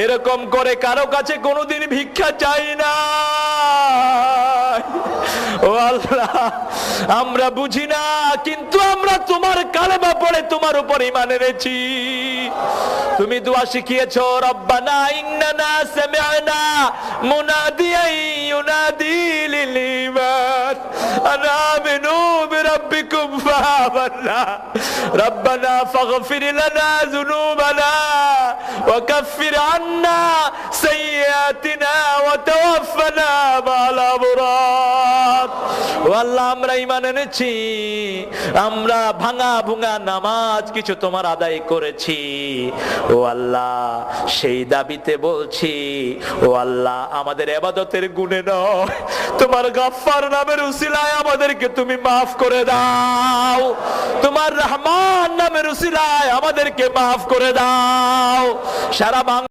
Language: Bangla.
এরকম করে কারো কাছে কোনোদিন ভিক্ষা চাই না। ও আল্লাহ, আমরা বুঝি না, কিন্তু আমরা তোমার কালেমা পড়ে তোমার উপর ঈমান এনেছি। তুমি দোয়া শিখিয়েছো, রব্বানা ইন্নানা সামি'না মুনাদিয়ান ইউনাদি লিল ঈমান আনা আমিনু বিরাব্বিকুম ফাআমান্না রব্বানা ফাগফির লানা যুনুবানা ওয়া কাফির আন্না সাইয়্যাতিনা ওয়া তাওয়াফফানা মা'আল আবরার। ও আল্লাহ, আমরা ঈমান এনেছি, আমরা ভাঙা ভুঙা নামাজ কিছু তোমার আদায় করেছি। ও আল্লাহ, সেই দাবিতে বলছি, ও আল্লাহ, আমাদের ইবাদতের গুণে নয়, তোমার গফফার নামের উসিলায় আমাদেরকে তুমি মাফ করে দাও। তোমার রহমান নামের উসিলায় আমাদেরকে মাফ করে দাও। সারা